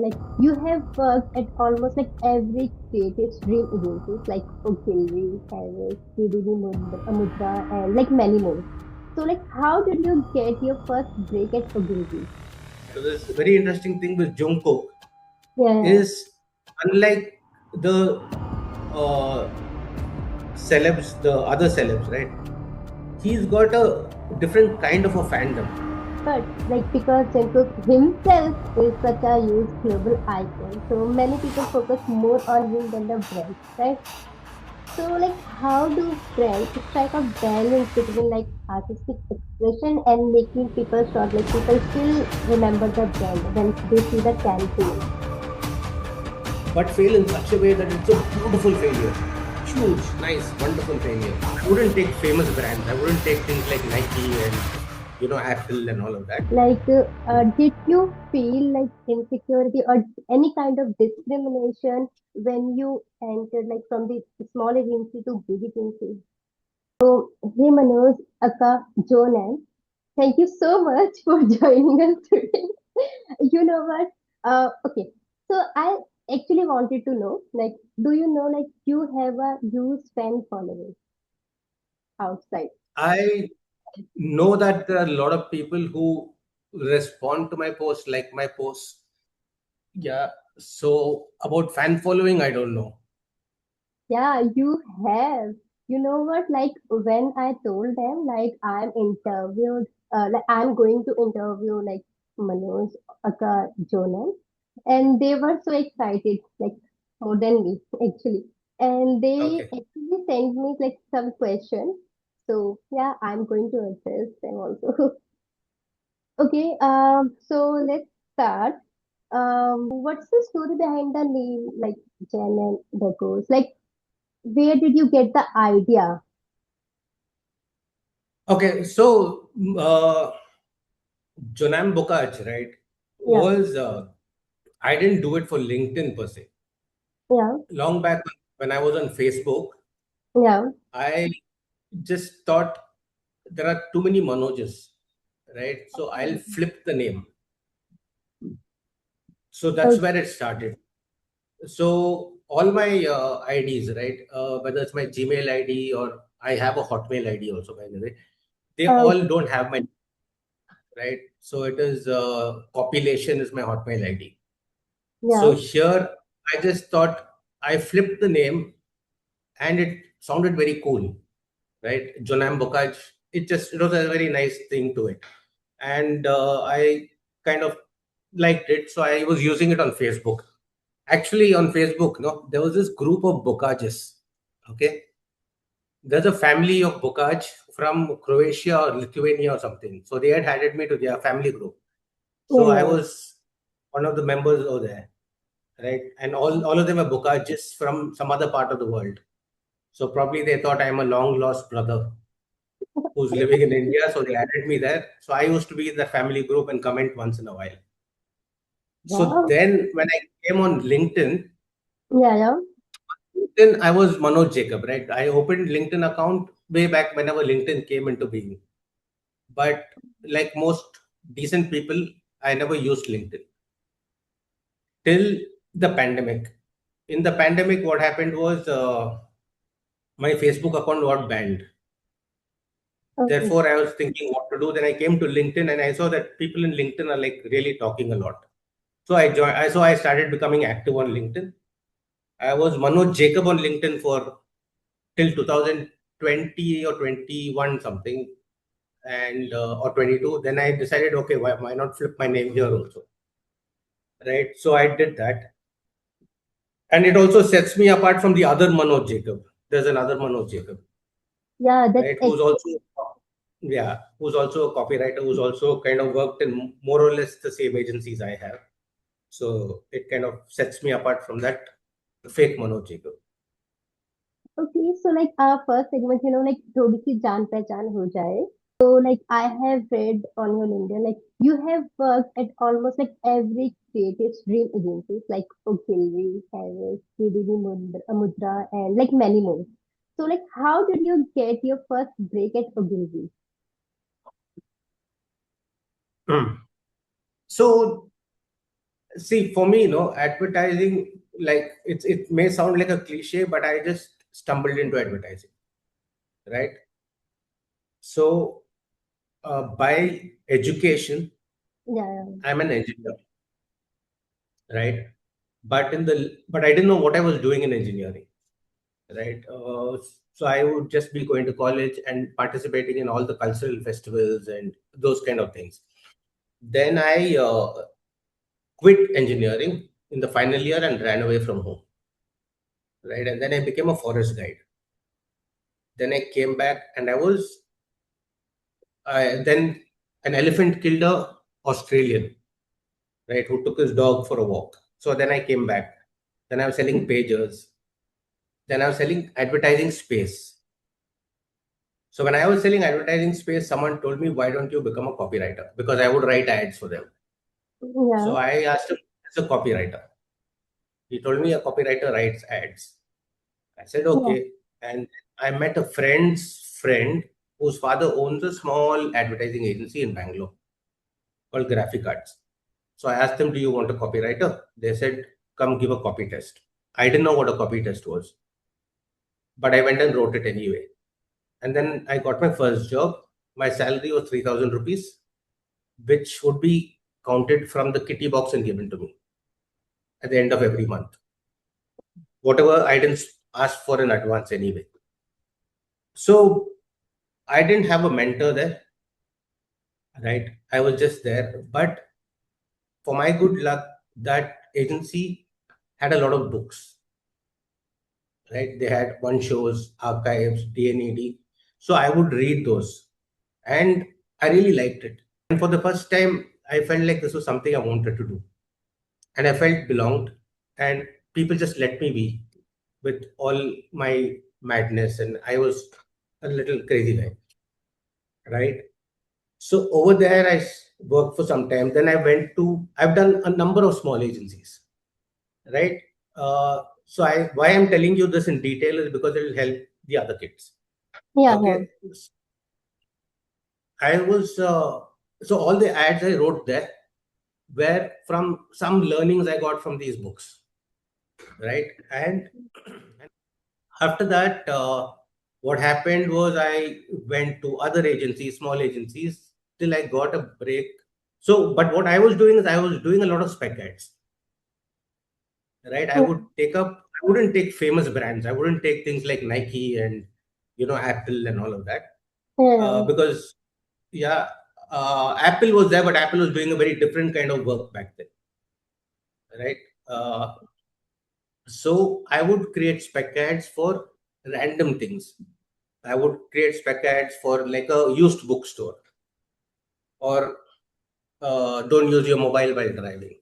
Like you have worked at almost like every creative dream agencies like Ogilvy, Havas, DDB Mudra, and like many more. So like how did you get your first break at Ogilvy? So this very interesting thing with Jungkook Yeah, is unlike the uh, the other celebs, right? He's got a different kind of a fandom. but like because Jungkook himself is such a huge global icon, so many people focus more on him than the brand, right? So, like, how do brands strike a balance between like artistic expression and making people short? Like, people still remember the brand when they see the campaign. But fail in such a way that it's a beautiful failure. Huge, nice, wonderful failure. I wouldn't take famous brands. I wouldn't take things like Nike and Apple and all of that. Like, did you feel like insecurity or any kind of discrimination when you entered, like, from the small agency to big agency? So, hey Manoj, Aka, Jonam, thank you so much for joining us today. You know what? Okay. So I actually wanted to know, like, do you know, like, you have a huge fan following outside? I know that there are a lot of people who respond to my post, like my posts. Yeah. So about fan following, I don't know. Yeah, you have. You know what? Like, when I told them, like, I'm going to interview, like, Manoj, Aka, Jonam, and they were so excited, like, more than me, actually. And they Okay. actually sent me, like, some questions. So, yeah, I'm going to address them also. Okay, so let's start. What's the story behind the name, like, Janam Bocaj? Like, where did you get the idea? Okay. So Janam Bocaj, right, Yeah, was I didn't do it for LinkedIn per se. yeah, Long back when I was on Facebook, yeah. I just thought there are too many Manojas, right? So I'll Okay, flip the name. So that's okay, where it started. So all my IDs, right? Whether it's my Gmail ID or I have a Hotmail ID also, by the way, they all okay, don't have my right. So it is population is my Hotmail ID. yeah, So here I just thought I flipped the name and it sounded very cool, right? Janam Bocaj. It was a very nice thing to it, and I kind of liked it, so I was using it on Facebook. Actually, on Facebook, no, there was this group of Bokajes. Okay, there's a family of Bocaj from Croatia or Lithuania or something. So they had added me to their family group. yeah, So I yeah. was one of the members over there, right? And all of them are Bokajes from some other part of the world. So probably they thought I'm a long lost brother who's living in India. So they added me there. So I used to be in the family group and comment once in a while. So Wow. then when I came on Yeah, yeah. LinkedIn, I was Manoj Jacob, right? I opened LinkedIn account way back whenever LinkedIn came into being. But like most decent people, I never used LinkedIn till the pandemic. In the pandemic, what happened was my Facebook account got banned. Okay. Therefore, I was thinking what to do. Then I came to LinkedIn and I saw that people in LinkedIn are like really talking a lot. So I joined. I started becoming active on LinkedIn. I was Manoj Jacob on LinkedIn for till 2020 or 21 something, and or 22. Then I decided, okay, why not flip my name here also, right? So I did that, and it also sets me apart from the other Manoj Jacob. There's another Manoj Jacob, Yeah, that's right? Who's also a copywriter, who's also kind of worked in more or less the same agencies I have. So it kind of sets me apart from that fake Manoj Jacob. okay. So like our first segment, like थोड़ी सी जान पहचान हो जाए. So like I have read on your LinkedIn, like you have worked at almost like every creative dream agencies like Ogilvy, Havas, DDB Mudra, and like many more. So like how did you get your first break at Ogilvy? Hmm. So See, for me, advertising, like it may sound like a cliche, but I just stumbled into advertising, right? So, by education, Yeah, I'm an engineer, right? But I didn't know what I was doing in engineering, right? So I would just be going to college and participating in all the cultural festivals and those kind of things. Then I quit engineering in the final year and ran away from home, right? And then I became a forest guide. Then I came back and then an elephant killed a Australian, right, who took his dog for a walk. So then I came back. Then I was selling pagers. Then I was selling advertising space. So when I was selling advertising space, someone told me, "Why don't you become a copywriter?" Because I would write ads for them. yeah, So I asked him, "As a copywriter." He told me a copywriter writes ads. I said, yeah, "Okay." And I met a friend's friend whose father owns a small advertising agency in Bangalore called Graphic Arts. So I asked them, "Do you want a copywriter?" They said, "Come give a copy test." I didn't know what a copy test was, but I went and wrote it anyway. And then I got my first job. My salary was 3,000 rupees, which would be counted from the kitty box and given to me at the end of every month. Whatever I didn't ask for in advance anyway. So I didn't have a mentor there, right? I was just there. But for my good luck, that agency had a lot of books, right? They had one shows, archives, DNED. So I would read those and I really liked it. And for the first time, I felt like this was something I wanted to do. And I felt belonged. And people just let me be with all my madness. And I was a little crazy guy, right? So over there, worked for some time. Then I've done a number of small agencies, right? Why I'm telling you this in detail is because it will help the other kids. yeah, yeah, Okay. I was, so all the ads I wrote there were from some learnings I got from these books, right? And after that, what happened was I went to other agencies, small agencies, till I got a break. So, but what I was doing is I was doing a lot of spec ads, right? yeah, I wouldn't take famous brands. I wouldn't take things like Nike and, Apple and all of that. yeah, Because, yeah, Apple was there, but Apple was doing a very different kind of work back then, right? Uh, so I would create spec ads for random things. I would create spec ads for like a used bookstore or don't use your mobile while driving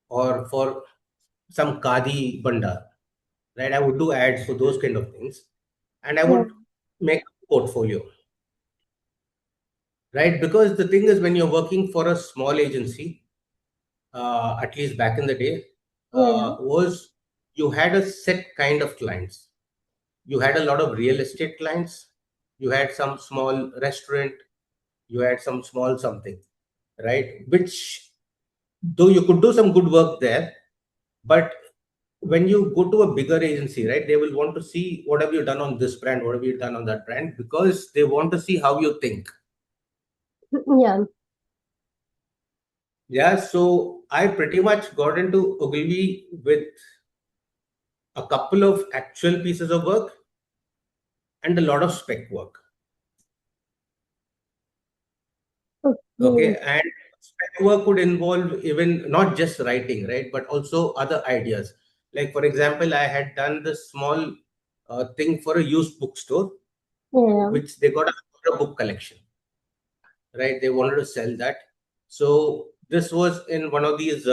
or for some Kadi Banda, right? I would do ads for those kind of things and I yeah, would make a portfolio, right? Because the thing is, when you're working for a small agency, at least back in the day, yeah, was you had a set kind of clients. You had a lot of real estate clients, you had some small restaurant, you had some small something, right? Which, though you could do some good work there, but when you go to a bigger agency, right, they will want to see what have you done on this brand, what have you done on that brand, because they want to see how you think. yeah. Yeah, so I pretty much got into Ogilvy with a couple of actual pieces of work and a lot of spec work. Okay. Okay, and spec work would involve even not just writing, right, but also other ideas. Like, for example, I had done this small thing for a used bookstore, Yeah, which they got a book collection, right? They wanted to sell that. So this was in one of these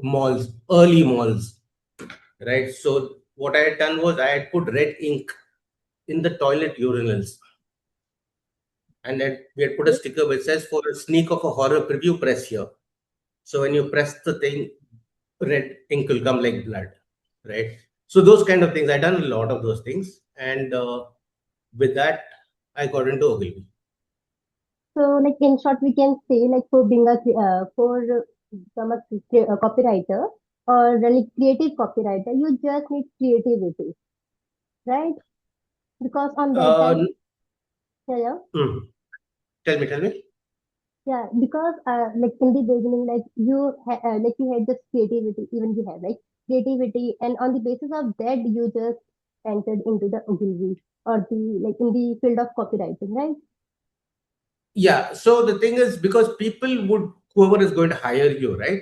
malls, early malls, right? So what I had done was I had put red ink in the toilet urinals, and then we had put a sticker which says, "For a sneak of a horror preview, press here." So when you press the thing, red ink will come like blood, right? So those kind of things. I done a lot of those things, and with that, I got into Ogilvy. So, like in short, we can say like for being a for become a copywriter or really creative copywriter, you just need creativity, right? Because on that Uh, time, yeah, mm, tell me. yeah, because like in the beginning, like like you had this creativity, even you have like creativity, and on the basis of that, you just entered into the Ogilvy or the like in the field of copywriting, right? Yeah. So the thing is, because people would, whoever is going to hire you, right?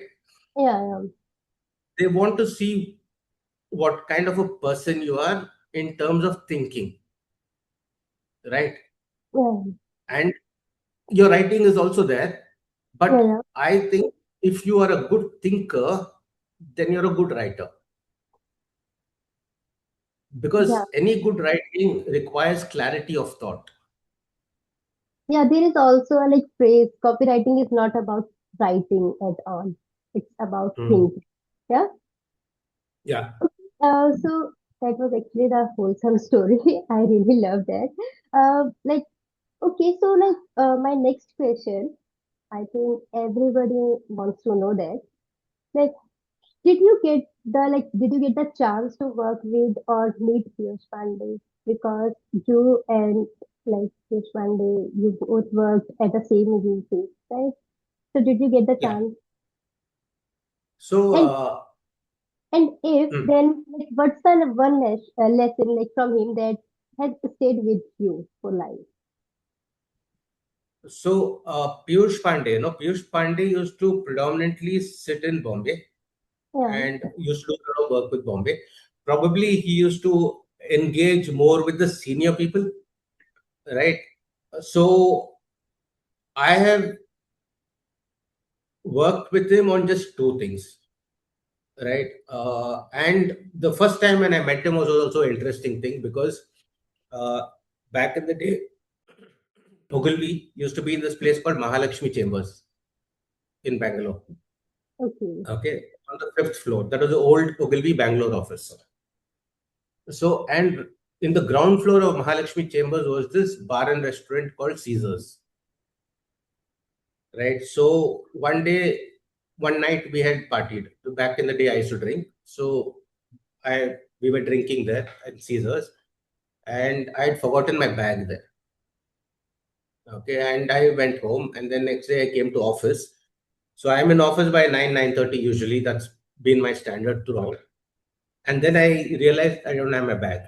Yeah, yeah, They want to see what kind of a person you are in terms of thinking, right? yeah, And your writing is also there. yeah, But yeah, I think if you are a good thinker, then you're a good writer. yeah. Because any good writing requires clarity of thought. Yeah, there is also a like phrase, copywriting is not about writing at all. It's about Hmm. thinking. Yeah. Yeah. So that was actually the wholesome story. I really love that. Like, okay, so like my next question, I think everybody wants to know that. Like, did you get the chance to work with or meet Piyush Pandey? Because you and like Piyush Pandey, you both worked at the same agency, right? So did you get the Yeah. chance? So, And and if hmm. then, like, what's the lesson like from him that has stayed with you for life? Piyush Pandey, Piyush Pandey used to predominantly sit in Bombay Yeah. and used to do a lot of work with Bombay. Probably he used to engage more with the senior people, right? So I have worked with him on just two things, right? And the first time when I met him was also an interesting thing because uh, back in the day, Ogilvy used to be in this place called Mahalakshmi Chambers in Bangalore. Okay. Okay, on the fifth floor. That was the old Ogilvy Bangalore office. So, and in the ground floor of Mahalakshmi Chambers was this bar and restaurant called Caesars, right? So, one night we had partied. Back in the day, I used to drink. So, we were drinking there at Caesars, and I had forgotten my bag there. Okay, and I went home, and then next day I came to office. So I'm in office by 9:30 usually. That's been my standard throughout. And then I realized I don't have my bag,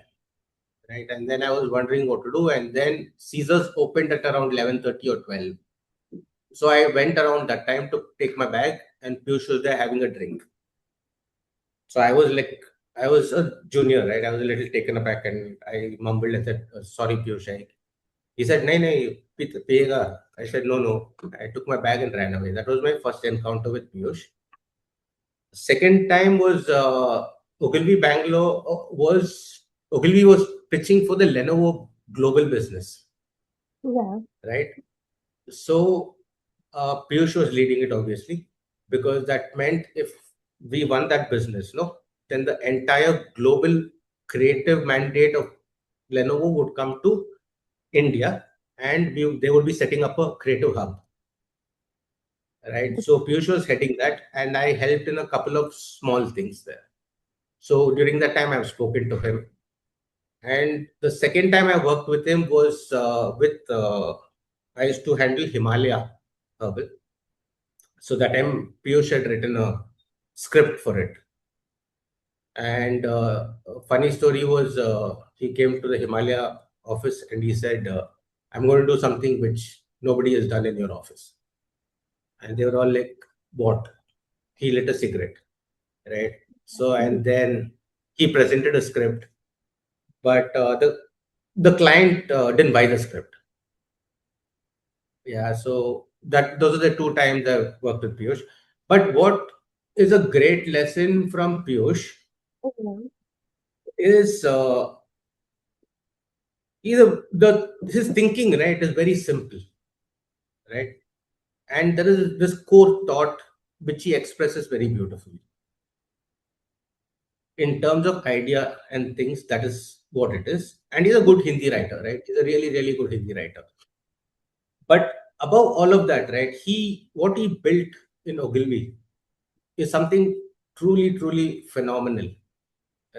right? And then I was wondering what to do. And then Caesars opened at around 11:30 or 12. So I went around that time to take my bag, and Piyush was there having a drink. So I was a junior, right? I was a little taken aback, and I mumbled and said, "Sorry, Piyush." He said, "No, no, payega." I said, "No, no." I took my bag and ran away. That was my first encounter with Piyush. Second time was Ogilvy Bangalore Ogilvy was pitching for the Lenovo global business, Yeah. right? So Piyush was leading it obviously because that meant if we won that business, no, then the entire global creative mandate of Lenovo would come to India, and they would be setting up a creative hub, right? So Piyush was heading that, and I helped in a couple of small things there. So during that time, I've spoken to him. And the second time I worked with him was I used to handle Himalaya Herbal. So that time, Piyush had written a script for it. And a funny story was he came to the Himalaya office and he said, I'm going to do something which nobody has done in your office. And they were all like, what? He lit a cigarette, right? So, and then he presented a script, but the client didn't buy the script. Yeah, so that those are the two times I've worked with Piyush. But what is a great lesson from Piyush Yeah. is either the his thinking, right, is very simple, right? And there is this core thought which he expresses very beautifully. In terms of idea and things, that is what it is. And he's a good Hindi writer, right? He's a really, really good Hindi writer. But above all of that, right, what he built in Ogilvy is something truly, truly phenomenal,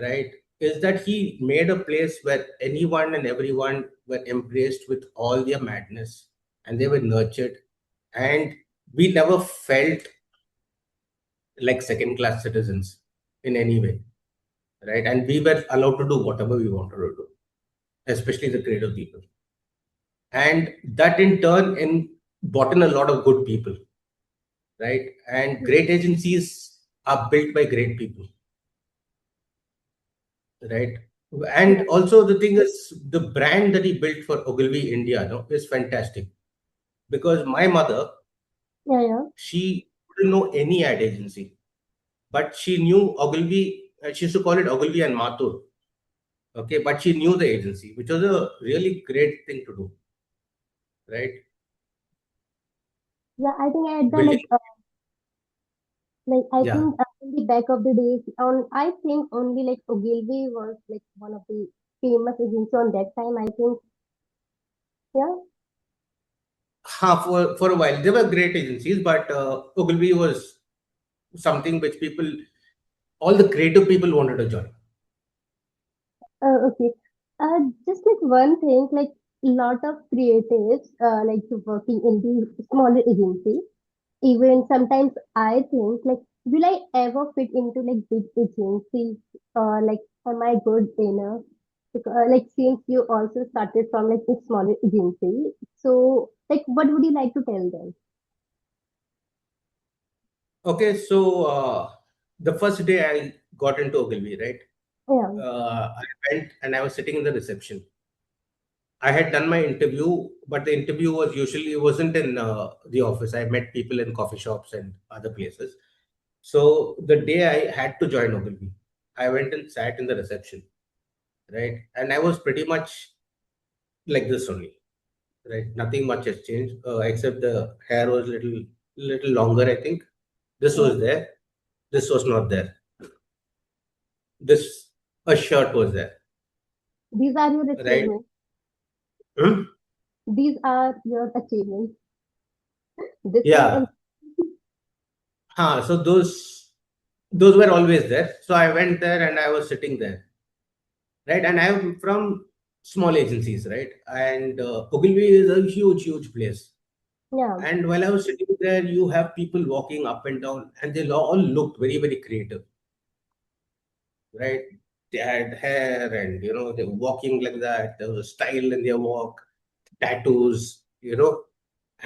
right? Is that he made a place where anyone and everyone were embraced with all their madness, and they were nurtured, and we never felt like second class citizens in any way, right? And we were allowed to do whatever we wanted to do, especially the creative people. And that in turn brought in a lot of good people, right? And great agencies are built by great people, right? Yeah, And also the thing is, the brand that he built for Ogilvy India, no, is fantastic. Because my mother, yeah, yeah. she didn't know any ad agency, but she knew Ogilvy. She used to call it Ogilvy and Mathur. Okay, but she knew the agency, which was a really great thing to do, right? Yeah, I think at the Building, I yeah. think in the back of the days, on I think only like Ogilvy was like one of the famous agency on that time. I think, yeah, For a while, there were great agencies, but Ogilvy was something which people, all the creative people wanted to join. okay. Just like one thing, like lot of creatives, like working in the smaller agency. Even sometimes I think like, will I ever fit into like big agency? Like, am I good enough? Because, like, since you also started from like a smaller agency, so like, what would you like to tell them? Okay, so the first day I got into Ogilvy, right? Yeah, I went and I was sitting in the reception. I had done my interview, but the interview was usually, it wasn't in the office. I met people in coffee shops and other places. So the day I had to join Ogilvy, I went and sat in the reception, right? And I was pretty much like this only, right? Nothing much has changed, except the hair was little longer, I think. This yeah. was there. This was not there. This a shirt was there, These are your right? achievements. Hmm? These are your achievements. This much and Yeah. So those were always there. So I went there and I was sitting there, right? And I'm from small agencies, right? And Ogilvy is a huge, huge place. yeah. And while I was sitting there, you have people walking up and down, and they all looked very, very creative, right? They had hair, and they were walking like that. There was a style in their walk, tattoos, And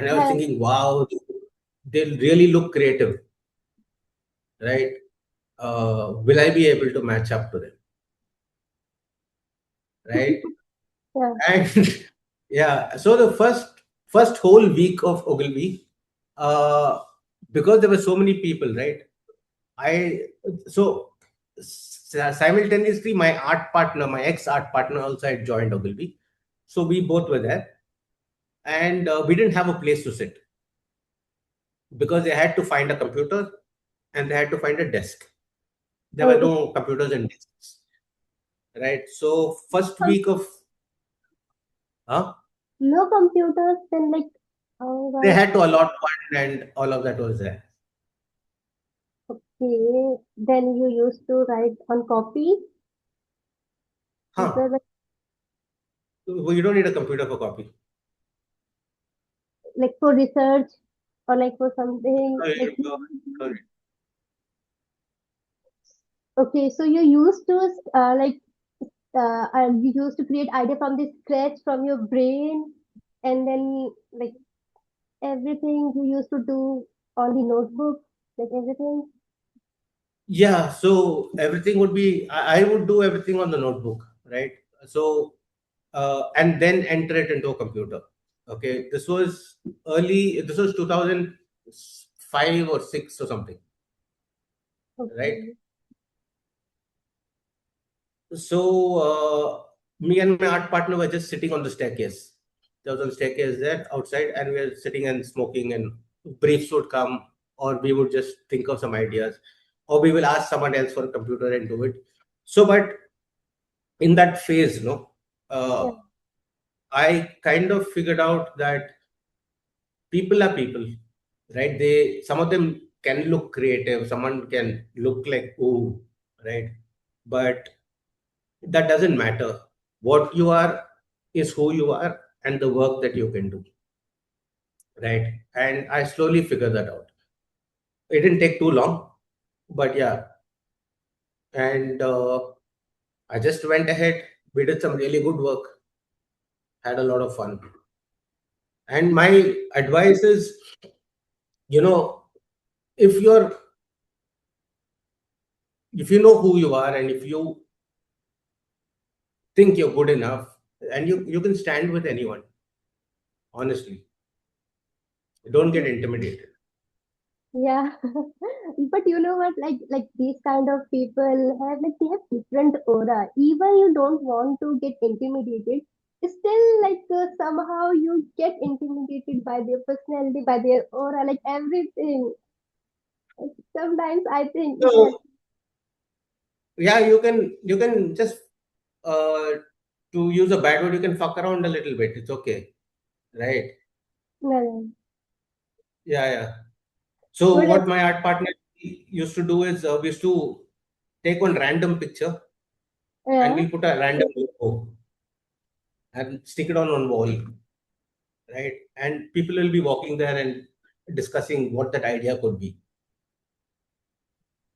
I was Yeah. thinking, wow, they really look creative, right? Will I be able to match up to them, right? Yeah. And yeah, so the first whole week of Ogilvy, uh, because there were so many people, right? I so simultaneously my art partner, my ex art partner, also had joined Ogilvy, so we both were there, and we didn't have a place to sit because they had to find a computer and they had to find a desk. There were Oh, no computers and desks, right? So first okay. week of No computers, then like, oh they god. had to allot one, and all of that was there. Okay. Then you used to write on copy. These Huh? are Well, you don't need a computer for copy. like for research or like for something No, like, no, no. okay, so you used to you used to create idea from the scratch from your brain, and then like everything you used to do on the notebook, like everything. Yeah, so everything would be, I would do everything on the notebook, right? So, and then enter it into a computer. Okay, this was 2005 or 6 or something, right? Okay. So, me and my art partner were just sitting on the staircase. There was a staircase there outside, and we were sitting and smoking, and briefs would come, or we would just think of some ideas, or we will ask someone else for a computer and do it. So, but in that phase, Yeah. I kind of figured out that people are people, right? They, some of them can look creative, someone can look like ooh, right? But that doesn't matter. What you are is who you are and the work that you can do, right? And I slowly figured that out. It didn't take too long, but yeah. And I just went ahead. We did some really good work, had a lot of fun. And my advice is, you know, if you're, if you know who you are and if you think you're good enough, and you can stand with anyone, honestly, don't get intimidated. Yeah. But you know what, like these kind of people have, like, they have different aura. Even you don't want to get intimidated, still, like, somehow you get intimidated by their personality, by their aura, like everything. Sometimes I think, yes, So yeah, you can just uh to use a bad word, you can fuck around a little bit. It's okay, right? no, no. Yeah, yeah. So Good. what my art partner used to do is we used to take one random picture and Yeah. we'll put a random logo and stick it on one wall, right? And people will be walking there and discussing what that idea could be,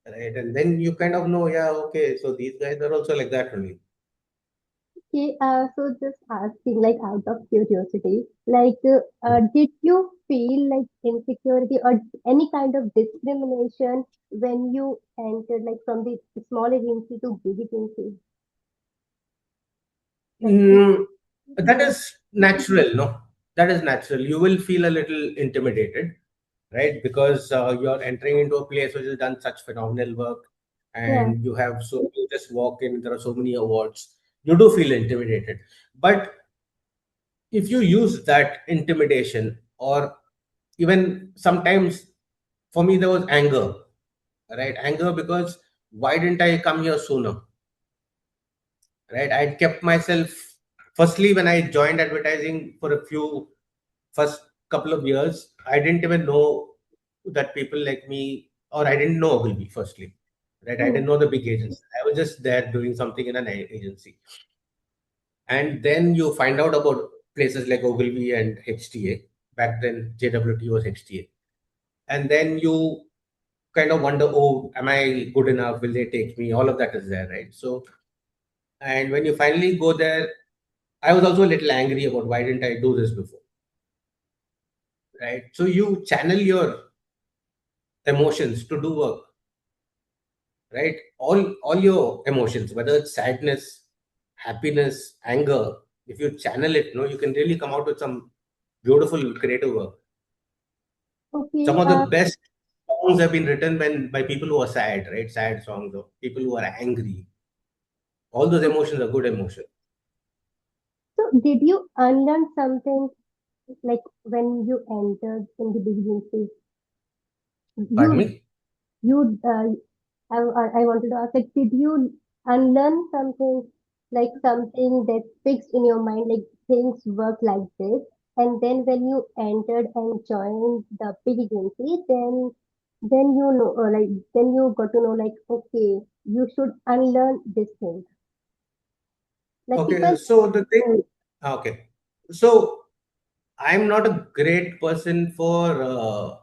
right? And then you kind of know, yeah, okay, so these guys are also like that only. Okay, so just asking, like, out of curiosity, like, did you feel like insecurity or any kind of discrimination when you entered, like, from the small agency to big agency? Like, Mm, that yeah, is natural, no? That is natural. You will feel a little intimidated, right? Because you're entering into a place which has done such phenomenal work, yeah, and you have, so you just walk in, there are so many awards. You do feel intimidated. But if you use that intimidation, or even sometimes, for me, there was anger, right? Anger because why didn't I come here sooner? Right? I kept myself, firstly, when I joined advertising for a few first couple of years, I didn't even know that people like me, or I didn't know Ogilvy, firstly, right? I hmm, didn't know the big agents. I was just there doing something in an agency. And then you find out about places like Ogilvy and HTA. Back then, JWT was HTA. And then you kind of wonder, oh, am I good enough? Will they take me? All of that is there, right? So, and when you finally go there, I was also a little angry about why didn't I do this before, right? So you channel your emotions to do work, right? All your emotions, whether it's sadness, happiness, anger, if you channel it, you can really come out with some beautiful creative work. Some okay, of the best songs have been written by people who are sad, right? Sad songs, or people who are angry. All those so, emotions are good emotions. so did you unlearn something, like, when you entered in the big agency? Pardon You, me? you, I wanted to ask, like, did you unlearn something, like something that's fixed in your mind, like things work like this, and then when you entered and joined the big agency, then you know, or like, then you got to know, like, okay, you should unlearn this thing. Like Okay, people, so the thing, mm, okay. So I'm not a great person for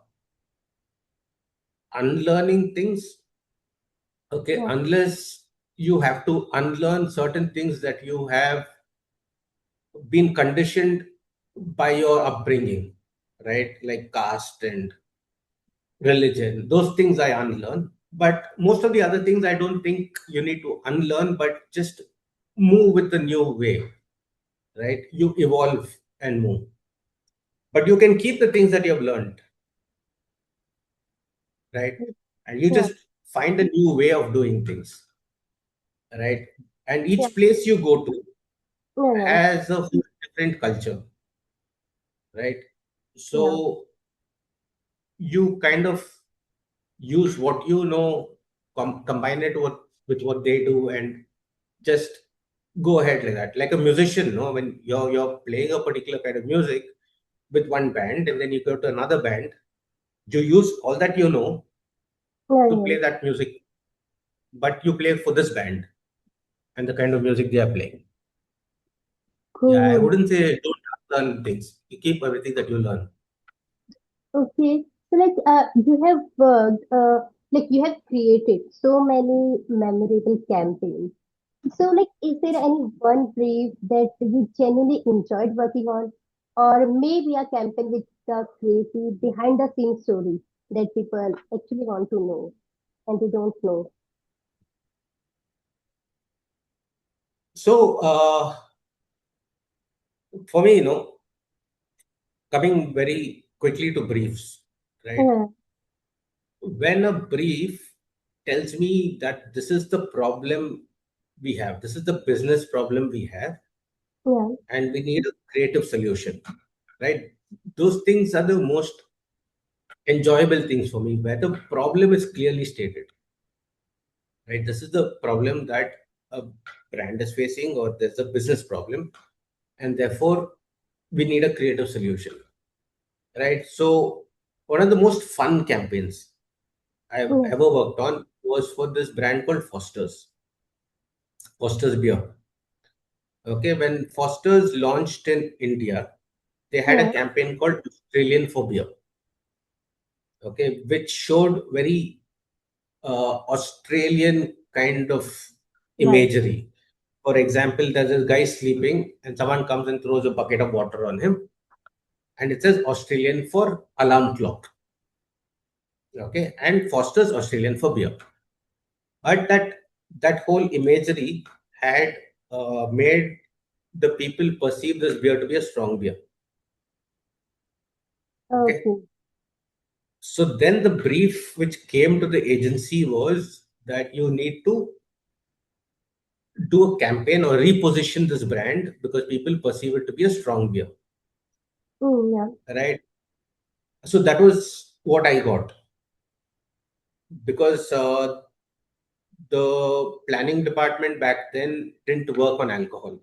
unlearning things, okay, yeah, unless you have to unlearn certain things that you have been conditioned by your upbringing, right? Like caste and religion. Those things I unlearn. But most of the other things I don't think you need to unlearn, but just move with the new way, right? You evolve and move. But you can keep the things that you have learned, right? And you yeah, just find a new way of doing things, right? And yeah, each place you go to yeah, yeah, has a whole different culture, right? yeah, So you kind of use what you know, combine it with what they do, and just go ahead like that. Like a musician, no? When you're playing a particular kind of music, with one band, and then you go to another band. You use all that you know Yeah, to yeah. play that music, but you play for this band and the kind of music they are playing. Yeah, I Cool. wouldn't say don't learn things. You keep everything that you learn. Okay. So like you have worked like you have created so many memorable campaigns. So like is there any one brief that you genuinely enjoyed working on? Or maybe a campaign with the crazy behind the scenes story that people actually want to know and they don't know. So for me, coming very quickly to briefs, right? Yeah, When a brief tells me that this is the problem we have, this is the business problem we have, yeah. and we need a creative solution, right? Those things are the most enjoyable things for me, where the problem is clearly stated, right? This is the problem that a brand is facing, or there's a business problem, and therefore we need a creative solution, right? So, one of the most fun campaigns I've Yeah, ever worked on was for this brand called Foster's beer. Okay, when Foster's launched in India, they had a yeah. campaign called Australian for beer. Okay, which showed very Australian kind of Right. imagery. For example, there's a guy sleeping, and someone comes and throws a bucket of water on him, and it says Australian for alarm clock. Okay, and Foster's Australian for beer. But that whole imagery had made the people perceive this beer to be a strong beer. Okay, Okay. so then the brief which came to the agency was that you need to do a campaign or reposition this brand because people perceive it to be a strong beer, Yeah. right? So that was what I got, because the planning department back then didn't work on alcohol,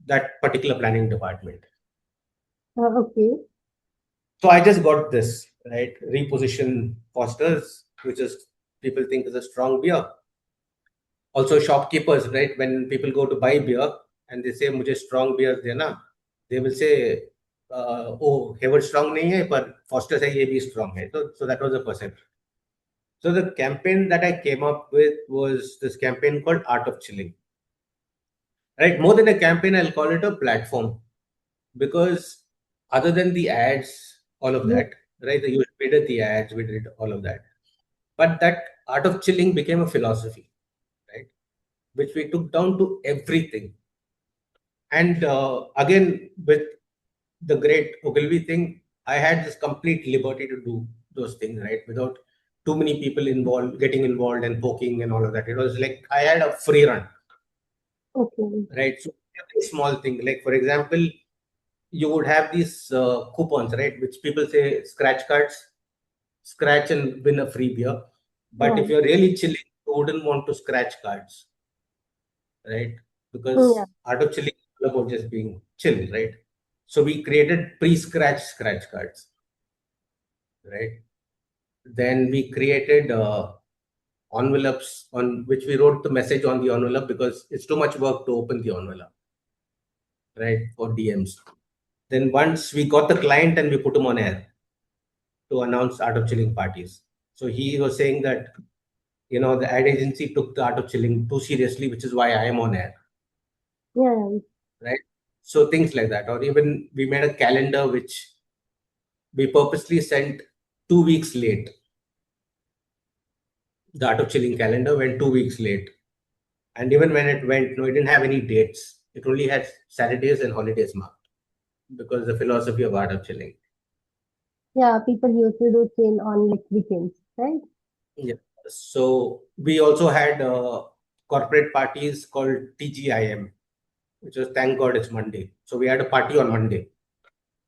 that particular planning department. Okay. So I just got this, right? Reposition Foster's, which is people think is a strong beer. Also shopkeepers, right? When people go to buy beer and they say मुझे strong beer देना, they will say oh Hayward strong नहीं है पर Foster है ये भी strong है. So that was the perception. So the campaign that I came up with was this campaign called Art of Chilling. Right? More than a campaign, I'll call it a platform, because other than the ads, all of Yeah. that, right? We did the ads, we did all of that. But that Art of Chilling became a philosophy, right? Which we took down to everything. And again, with the great Ogilvy thing, I had this complete liberty to do those things, right? Without too many people involved, getting involved and poking and all of that. It was like I had a free run, Okay. right? So every small thing, like for example, you would have these coupons, right? Which people say scratch cards, scratch and win a free beer. But if Right. you're really chilling, you wouldn't want to scratch cards, right? Yeah. Because art of chilling is all about just being chill, right? So we created pre-scratch scratch cards, right? Then we created envelopes on which we wrote the message on the envelope because it's too much work to open the envelope, right? For DMs. Then once we got the client and we put him on air to announce art of chilling parties. So he was saying that the ad agency took the art of chilling too seriously, which is why I am on air, Yeah. right? So things like that, or even we made a calendar which we purposely sent 2 weeks late. The art of chilling calendar went 2 weeks late, and even when it went, no, it didn't have any dates. It only had Saturdays and holidays marked because the philosophy of art of chilling. Yeah. People used to do chill on like weekends, right? Yeah. So we also had corporate parties called TGIM, which was thank God it's Monday. So we had a party on Monday,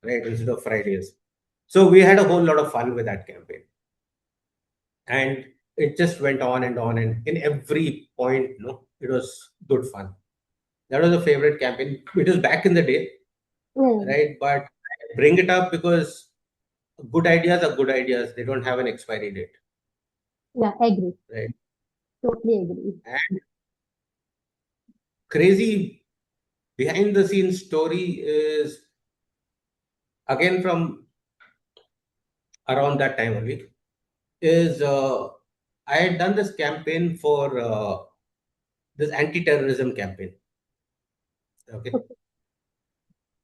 right, instead of Fridays. So we had a whole lot of fun with that campaign, and it just went on and on, and in every point, it was good fun. That was a favorite campaign. It was back in the day, Yeah. right? But bring it up because good ideas are good ideas. They don't have an expiry date, Yeah, agree. right? Totally agree. And crazy behind the scenes story is again from around that time only. Is I had done this campaign for this anti-terrorism campaign. Okay,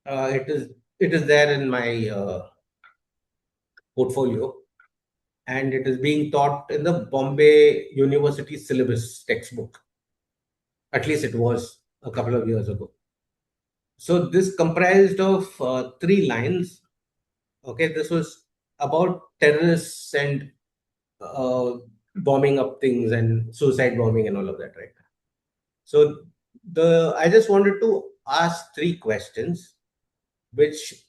Okay. it is there in my portfolio, and it is being taught in the Bombay University syllabus textbook. At least it was a couple of years ago. So this comprised of three lines. Okay, this was about terrorists and uh, bombing up things and suicide bombing and all of that, right? So the I just wanted to ask three questions which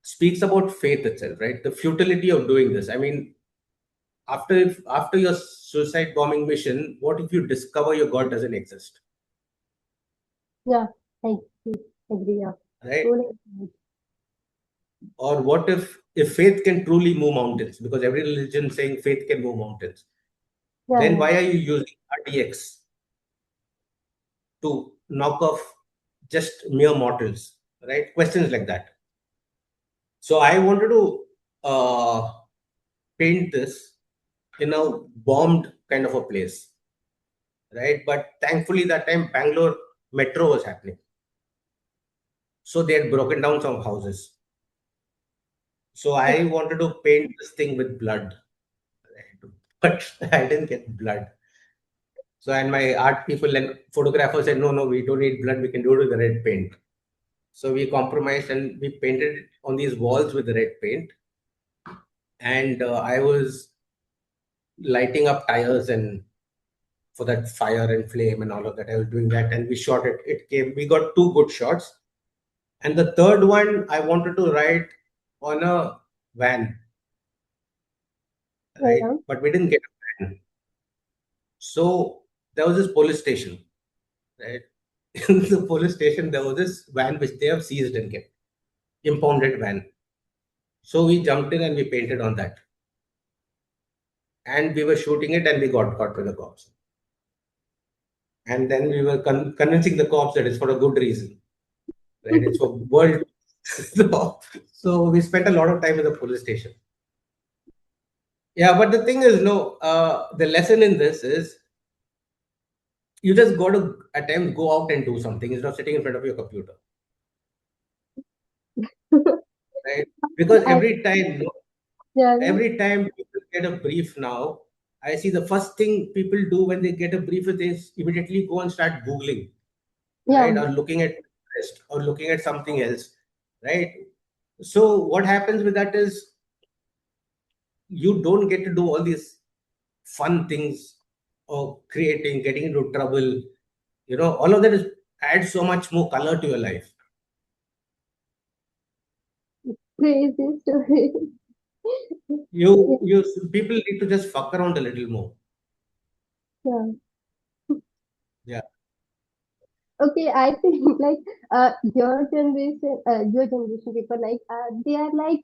speaks about faith itself, right? The futility of doing this. I mean, after your suicide bombing mission, what if you discover your God doesn't exist, Yeah, I agree. Yeah, right? totally agree. Or what if faith can truly move mountains? Because every religion saying faith can move mountains. Yeah, Then yeah. why are you using RDX to knock off just mere mortals, right? Questions like that. So I wanted to paint this in a bombed kind of a place, right? But thankfully that time Bangalore metro was happening, so they had broken down some houses. So I Okay. wanted to paint this thing with blood, right? But I didn't get blood. So and my art people and photographers said, no, we don't need blood. We can do it with the red paint. So we compromised and we painted it on these walls with the red paint. And I was lighting up tires and for that fire and flame and all of that. I was doing that, and we shot it. It came. We got two good shots, and the third one I wanted to write on a van, Yeah, right? yeah. But we didn't get a van. So there was this police station, right? In the police station, there was this van which they have seized and kept, impounded van. So we jumped in and we painted on that, and we were shooting it, and we got caught by the cops. And then we were convincing the cops that it's for a good reason, right? It's for world. So we spent a lot of time in the police station. Yeah, but the thing is, no, the lesson in this is you just got to at times go out and do something instead of sitting in front of your computer, right? Because I, yeah, yeah, every time people get a brief now, I see the first thing people do when they get a brief is they immediately go and start Googling, yeah. right? Or looking at Pinterest or looking at something else, right? So what happens with that is you don't get to do all these fun things or creating, getting into trouble. All of that is adds so much more color to your life. Crazy story. You people need to just fuck around a little more. Yeah. Yeah. Okay, I think like your generation people like they are like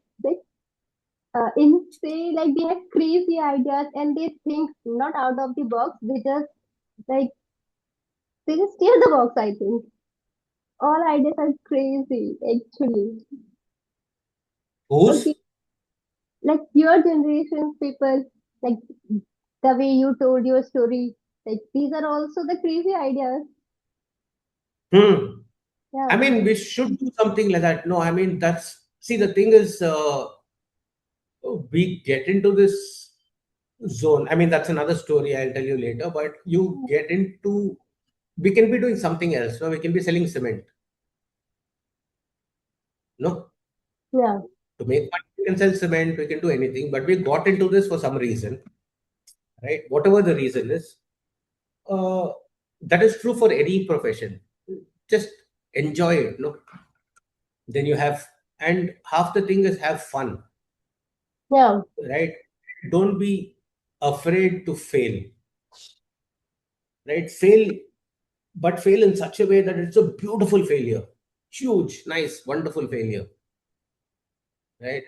insane, like they have crazy ideas and they think not out of the box. Like they just steal the box. I think all ideas are crazy actually. Okay, Who's? like your generation's people, like the way you told your story, like these are also the crazy ideas. Hmm. I Yeah, mean, we should do something like that. No, I mean that's see the thing is we get into this zone. I mean that's another story I'll tell you later. But you get into we can be doing something else. No, we can be selling cement. No, yeah, to make money, we can sell cement. We can do anything. But we got into this for some reason, right? Whatever the reason is, uh, that is true for any profession. Just enjoy it. No, then you have, and half the thing is have fun, yeah, right? Don't be afraid to fail, right? Fail, but fail in such a way that it's a beautiful failure, huge, nice, wonderful failure, right?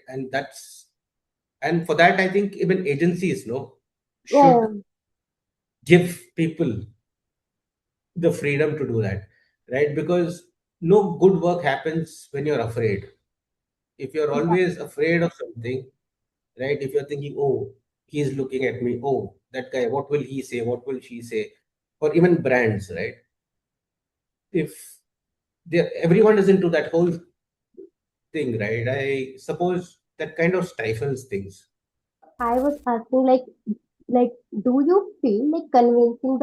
And for that, I think even agencies, no, should yeah, give people the freedom to do that, right? Because no good work happens when you're afraid. If you're yeah. always afraid of something, right? If you're thinking, oh, he's looking at me, oh, that guy, what will he say? What will she say? Or even brands, right? If everyone is into that whole thing, right? I suppose that kind of stifles things. I was asking like, do you feel like convincing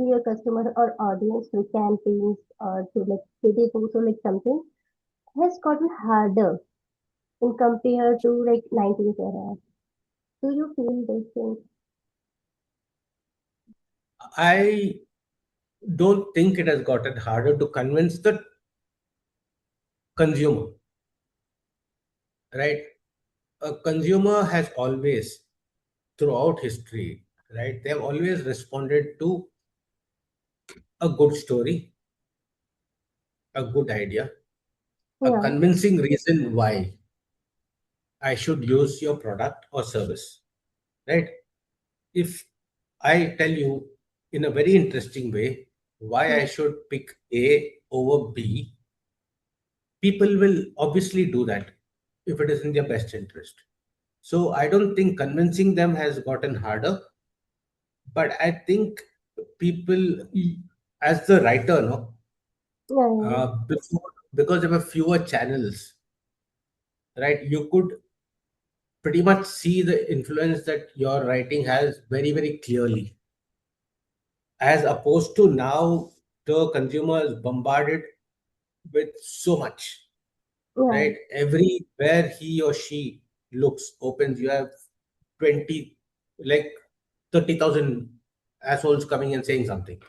your customer or audience through campaigns or through like city posts or like something has gotten harder in compared to like 90s era? Do you feel this thing? I don't think it has gotten harder to convince the consumer, right? A consumer has always, throughout history, right, they have always responded to a good story, a good idea, a Yeah, convincing reason why I should use your product or service, right? If I tell you in a very interesting way why I yeah, should pick A over B, people will obviously do that if it is in their best interest. So I don't think convincing them has gotten harder, but I think people, as the writer, no, yeah, before, because there were fewer channels, right, you could pretty much see the influence that your writing has very, very clearly, as opposed to now the consumer is bombarded with so much, yeah, right? Everywhere he or she looks, opens, you have 20, like 30,000 assholes coming and saying something,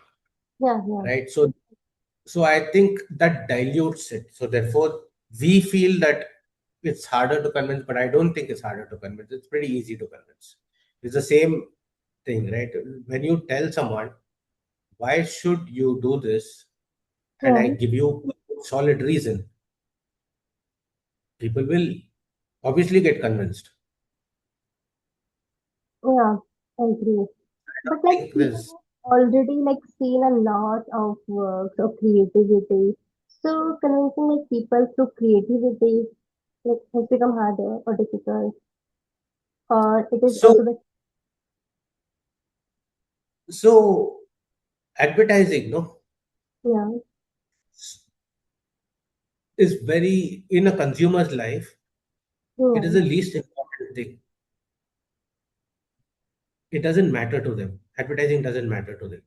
yeah, yeah, right? So I think that dilutes it. So therefore, we feel that it's harder to convince, but I don't think it's harder to convince. It's pretty easy to convince. It's the same thing, right? When you tell someone, why should you do this? And I yeah, give you a solid reason, people will obviously get convinced. yeah, I agree. But I like think people there's have already like seen a lot of works of creativity. So convincing like people through creativity like has become harder or difficult, or it is so also the so advertising, no, yeah, is very in a consumer's life. It is yeah, the least important thing. It doesn't matter to them. Advertising doesn't matter to them.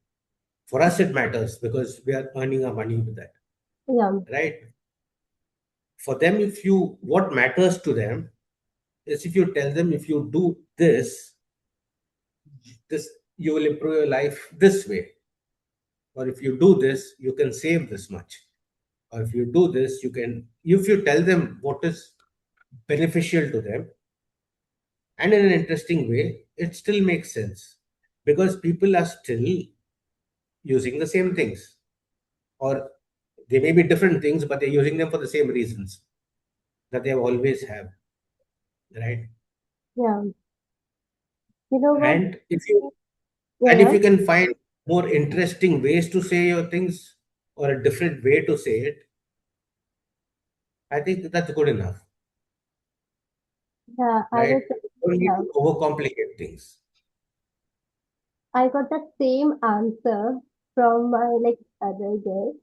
For us, it matters because we are earning our money with that, yeah, right? For them, if you what matters to them is if you tell them, if you do this you will improve your life this way, or if you do this you can save this much, or if you do this you can, if you tell them what is beneficial to them and in an interesting way, it still makes sense because people are still using the same things, or they may be different things but they're using them for the same reasons that they always have, right? yeah. You know what? and if you Yeah, and if yeah, you can find more interesting ways to say your things or a different way to say it, I think that's good enough, yeah. I right? was You don't need yeah. to overcomplicate things. I got the same answer from my like other guest.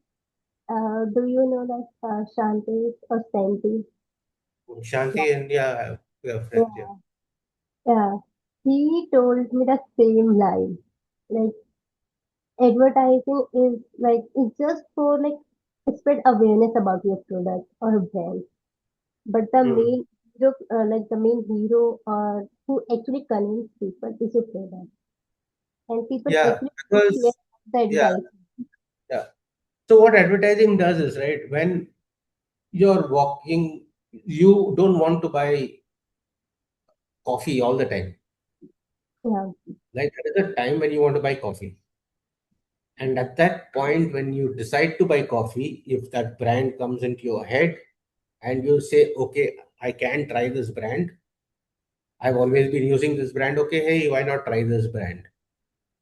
Do you know that Shanti or Santi? Shanti and yeah, we are friends, yeah. Yeah, yeah. He told me the same line. Like advertising is like it's just for like spread awareness about your product or brand. But the Hmm. main hero, like the main hero or who actually convinces people is your product, and people Yeah, actually care because about the yeah, advertising. yeah. So what advertising does is, right, when you're walking, you don't want to buy coffee all the time. Yeah, Like there is a time when you want to buy coffee. And at that point, when you decide to buy coffee, if that brand comes into your head, and you say, okay, I can try this brand. I've always been using this brand. Okay, hey, why not try this brand?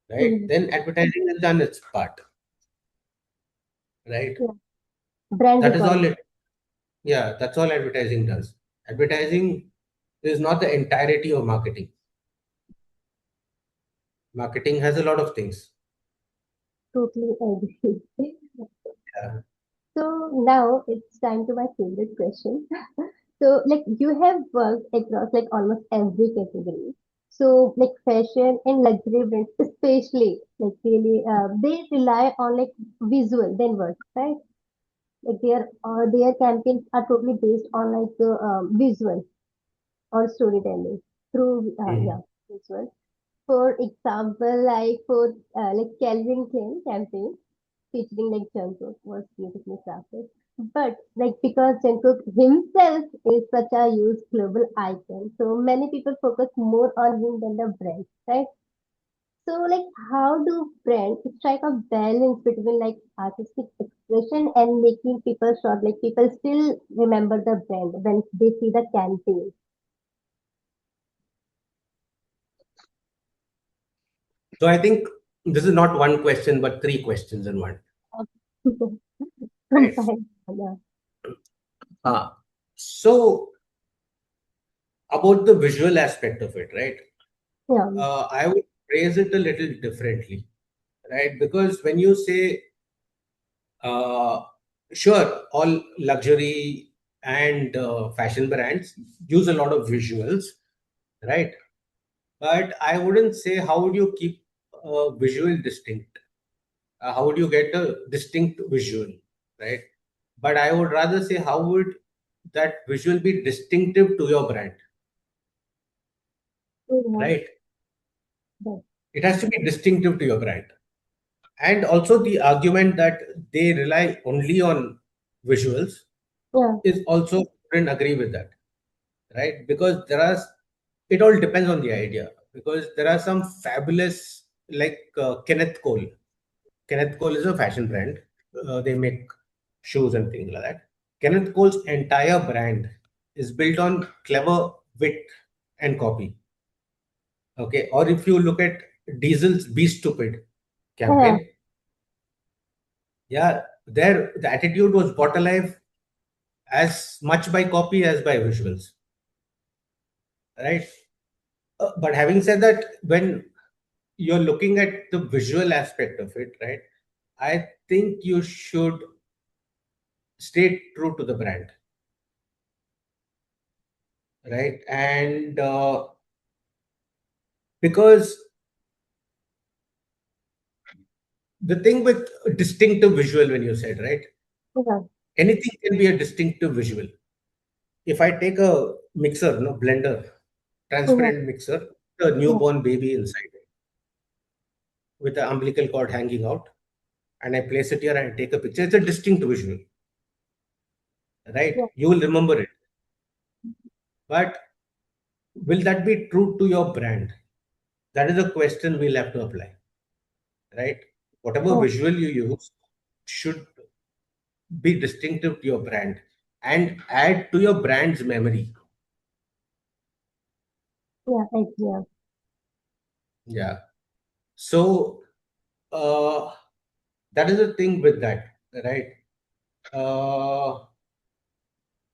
Right? Mhm. Then advertising has done its part. Right? Yeah. Brand That is all recall. it. Yeah, that's all advertising does. Advertising is not the entirety of marketing. Marketing has a lot of things. Totally agree. Yeah. So now it's time to my favorite question. So like you have worked across like almost every category. So like fashion and luxury brands, especially like really, they rely on like visual than words, right? Like their campaigns are totally based on like visual or storytelling through Mhm. visual. For example, like for like Calvin Klein campaign featuring like Jungkook was beautifully crafted. But like because Jungkook himself is such a huge global icon, so many people focus more on him than the brand, right? So like how do brands strike a balance between like artistic expression and making people short? Like people still remember the brand when they see the campaign. So I think this is not one question, but three questions in one. Right. Combined. Yeah. So about the visual aspect of it, right? Yeah. I would phrase it a little differently, right? Because when you say, uh, sure, all luxury and fashion brands use a lot of visuals, right? But I wouldn't say how would you keep a visual distinct? How would you get a distinct visual, right? But I would rather say how would that visual be distinctive to your brand, Yeah. right? Yeah. It has to be distinctive to your brand. And also the argument that they rely only on visuals Yeah. is also couldn't agree with that, right? Because it all depends on the idea. Because there are some fabulous, like Kenneth Cole. Kenneth Cole is a fashion brand. They make shoes and things like that. Kenneth Cole's entire brand is built on clever wit and copy. Okay, or if you look at Diesel's "Be Stupid" Yeah. campaign, yeah, there the attitude was brought alive as much by copy as by visuals, right? But having said that, when you're looking at the visual aspect of it, right, I think you should stay true to the brand, right? And because the thing with distinctive visual, when you said, right, Yeah. anything can be a distinctive visual. If I take a mixer, no blender, Yeah. transparent mixer, a Yeah. newborn baby inside with the umbilical cord hanging out, and I place it here and I take a picture, it's a distinct visual, right? Yeah. You will remember it. But will that be true to your brand? That is a question we'll have to apply, right? Whatever Yeah. visual you use should be distinctive to your brand and add to your brand's memory. Yeah. Yeah. Yeah. So that is the thing with that, right? Uh,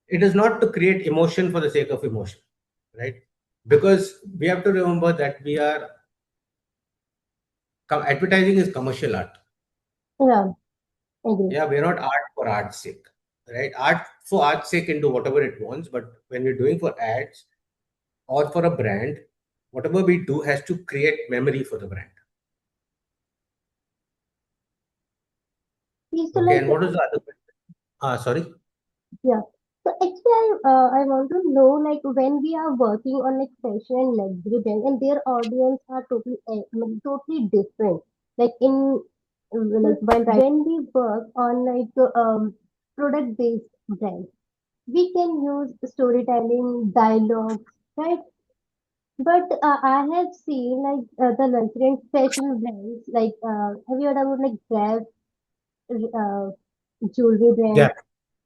it is not to create emotion for the sake of emotion, right? Because we have to remember that advertising is commercial art. Yeah. Agree. Yeah, we're not art for art's sake, right? Art for art's sake can do whatever it wants, but when we're doing for ads or for a brand, whatever we do has to create memory for the brand. So Okay, like, and what is the other question? Sorry. yeah. So actually, I want to know like when we are working on like fashion and luxury brand and their audience are totally totally different. Like in like while when we work on like product based brands, we can use storytelling, dialogues, right? But I have seen like the luxury and fashion brands. Like, have you heard about like Grab, uh, jewelry Yeah. brands?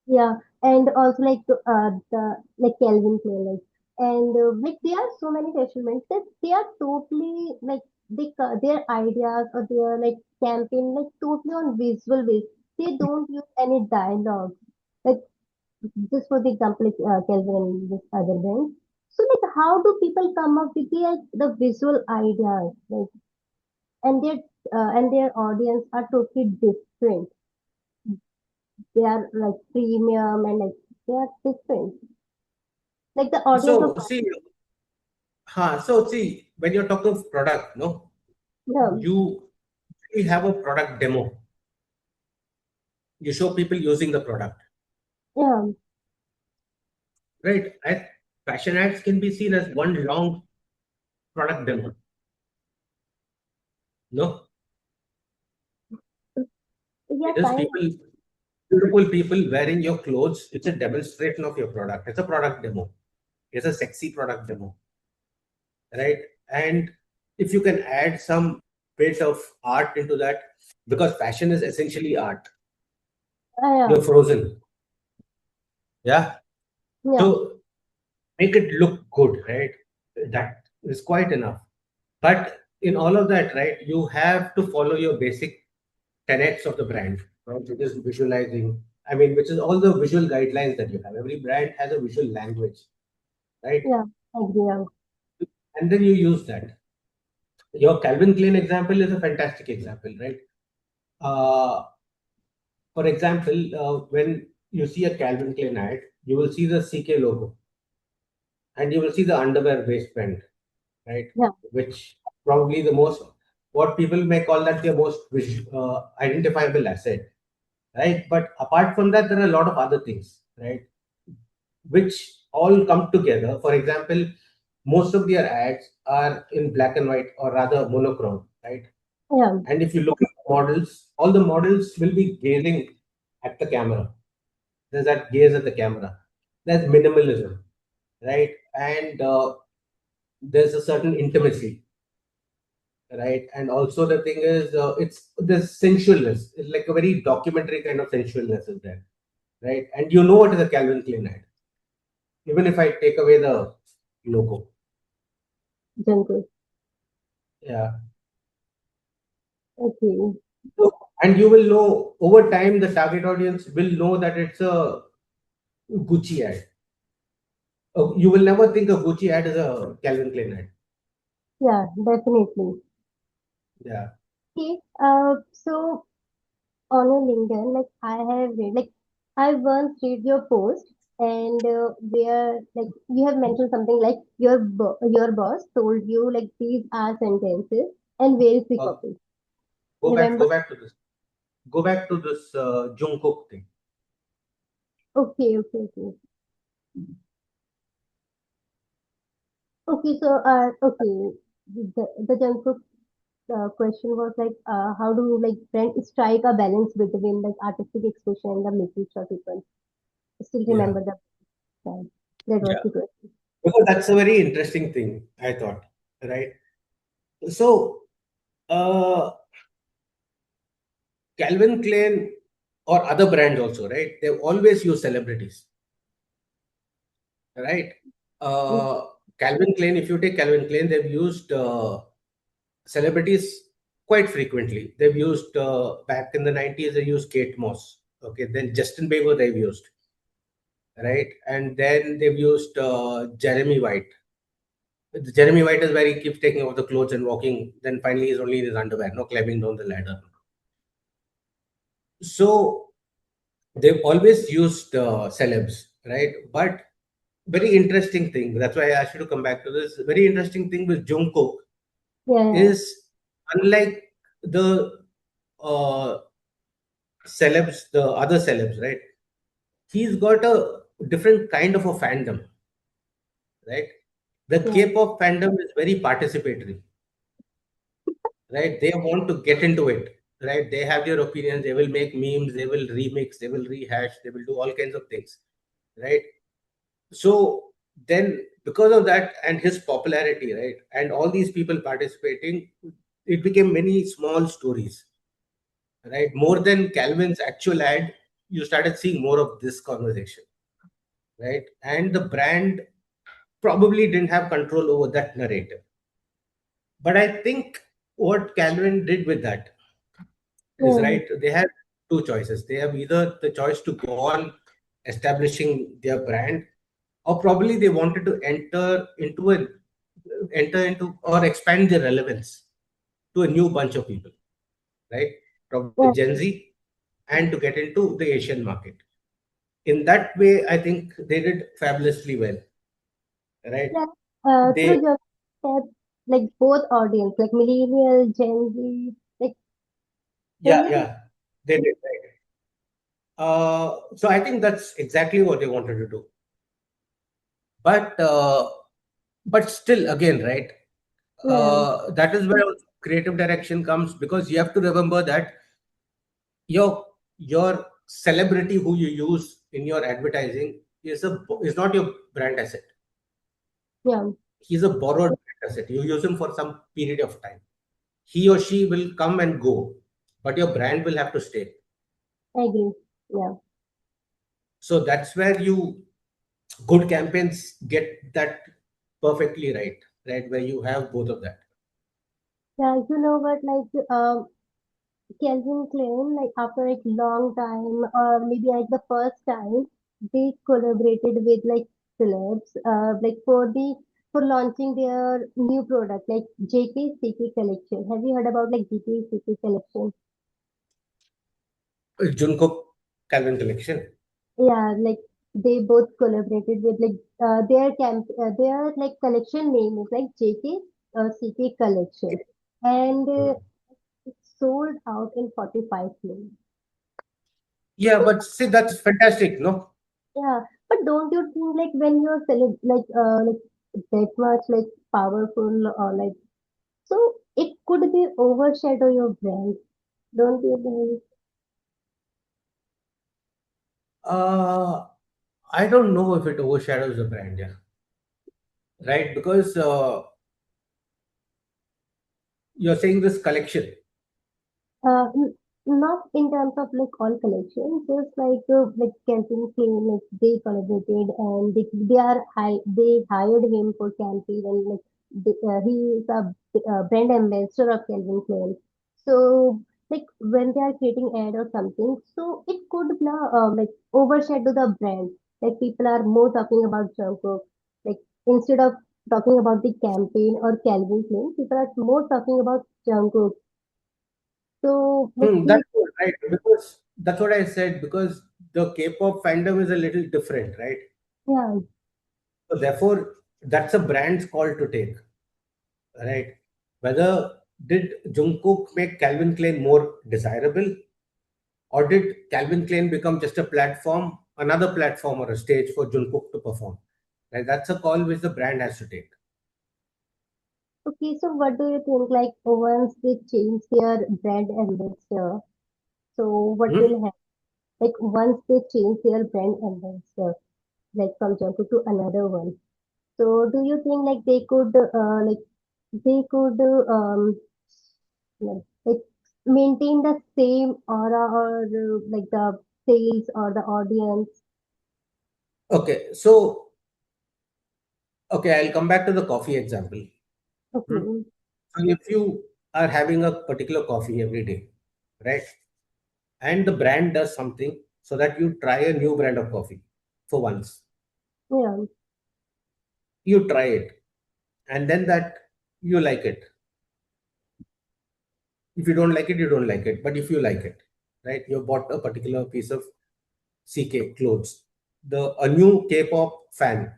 Yeah, and also the like Calvin Klein, like, and like there are so many measurements that they are totally like their ideas or their like campaign like totally on visual base. They don't use any dialogue. Like just for the example, like Calvin and this other brand. So like, how do people come up with the visual ideas like, and their audience are totally different. They are like premium and like they are different. Like the audience of So see, when you're talking of product, no, yeah, you we have a product demo. You show people using the product, yeah, right? And fashion ads can be seen as one long product demo, no? yeah, It is kind of, people, beautiful people wearing your clothes. It's a demonstration of your product. It's a product demo. It's a sexy product demo, right? And if you can add some bit of art into that, because fashion is essentially art. yeah, You're frozen, yeah. yeah, So make it look good, right? That is quite enough. But in all of that, right, you have to follow your basic tenets of the brand, right? Which is visualizing. I mean, which is all the visual guidelines that you have. Every brand has a visual language, right? yeah, agree, yeah, And then you use that. Your Calvin Klein example is a fantastic example, right? Uh, for example, when you see a Calvin Klein ad, you will see the CK logo and you will see the underwear waistband, right? yeah, Which probably the most, what people may call that their most identifiable asset, right? But apart from that, there are a lot of other things, right? Which all come together. For example, most of their ads are in black and white or rather monochrome, right? yeah, And if you look at models, all the models will be gazing at the camera. There's that gaze at the camera. That's minimalism, right? And there's a certain intimacy, right? And also the thing is, it's the sensualness. It's like a very documentary kind of sensualness is there, right? And you know what is a Calvin Klein ad, even if I take away the logo. jungle. Yeah. Okay, So, and you will know over time, the target audience will know that it's a Gucci ad. You will never think a Gucci ad is a Calvin Klein ad. yeah, definitely. Yeah. Okay, so on your LinkedIn, like I have read, like I once read your post, and where like you have mentioned something like your boss told you like these are sentences, and where is the Okay. copy? Go back. Remember? Go back to this. Go back to this Jungkook thing. Okay, okay, okay. Okay, so okay, the junk food question was like, how do like brand strike a balance between like artistic expression and the message of people? Still Yeah. remember the time. That was Yeah. the question. Because that's a very interesting thing, I thought. Right. So, uh, Calvin Klein or other brands also, right? They always use celebrities, right? Yeah, Uh, Calvin Klein, if you take Calvin Klein, they've used celebrities quite frequently. They've used back in the 90s, they used Kate Moss. Okay, then Justin Bieber they've used, right? And then they've used Jeremy White. Jeremy White is where he keeps taking off the clothes and walking. Then finally, he's only in his underwear, no climbing down the ladder. So they've always used celebs, right? But very interesting thing. That's why I asked you to come back to this. Very interesting thing with Jungkook yeah, is unlike the uh, celebs, the other celebs, right? He's got a different kind of a fandom, right? The yeah, K-pop fandom is very participatory, right? They want to get into it, right? They have their opinions. They will make memes. They will remix. They will rehash. They will do all kinds of things, right? So then, because of that and his popularity, right, and all these people participating, it became many small stories, right? More than Calvin's actual ad, you started seeing more of this conversation, right? And the brand probably didn't have control over that narrative. But I think what Calvin did with that is, Yeah. right, they have two choices. They have either the choice to go on establishing their brand, or probably they wanted to enter into or expand their relevance to a new bunch of people, right? Probably Yeah. Gen Z, and to get into the Asian market. In that way, I think they did fabulously well, right? Yeah. They, Through your step, like both audience, like millennial, Gen Z, like yeah, everything. yeah, they did, right? So I think that's exactly what they wanted to do. But still, again, right? Yeah. That is where creative direction comes, because you have to remember that your celebrity who you use in your advertising is not your brand asset. Yeah. He's a borrowed brand asset. You use him for some period of time. He or she will come and go, but your brand will have to stay. I agree. Yeah. So that's where you good campaigns get that perfectly right, right? Where you have both of that. Yeah. You know what? Like, Calvin Klein, like after like long time, or maybe like the first time, they collaborated with like celebs, like for launching their new product, like JKCK collection. Have you heard about like JKCK collection? Jungkook Calvin collection. Yeah, like they both collaborated with like their like collection name is like JK CK collection, and Hmm. it sold out in 45 minutes. Yeah, but see, that's fantastic, no? Yeah, but don't you think like when you're like that much like powerful or like so it could be overshadow your brand, don't you think? Uh, I don't know if it overshadows the brand, yeah, right? Because you're saying this collection. Not in terms of like all collections, just like campaign claim like they collaborated and they hired him for campaign and like he is a brand ambassador of Calvin Klein. So like when they are creating ad or something, so it could like overshadow the brand. Like people are more talking about Jungkook, like instead of talking about the campaign or Calvin Klein, people are more talking about Jungkook. So like That's he, good, right? Because that's what I said, because the K-pop fandom is a little different, right? yeah, So therefore, that's a brand's call to take, right? Whether did Jungkook make Calvin Klein more desirable, or did Calvin Klein become just a platform, another platform or a stage for Jungkook to perform? Right? That's a call which the brand has to take. okay. So what do you think? Like once they change their brand ambassador, so what Hmm? will happen? Like once they change their brand ambassador, like from Jungkook to another one. So do you think like they could like maintain the same aura or like the sales or the audience? Okay, so okay, I'll come back to the coffee example. Hmm? Okay, So if you are having a particular coffee every day, right? And the brand does something so that you try a new brand of coffee for once. yeah, You try it, and then that you like it. If you don't like it, you don't like it. But if you like it, right? You bought a particular piece of CK clothes. A new K-pop fan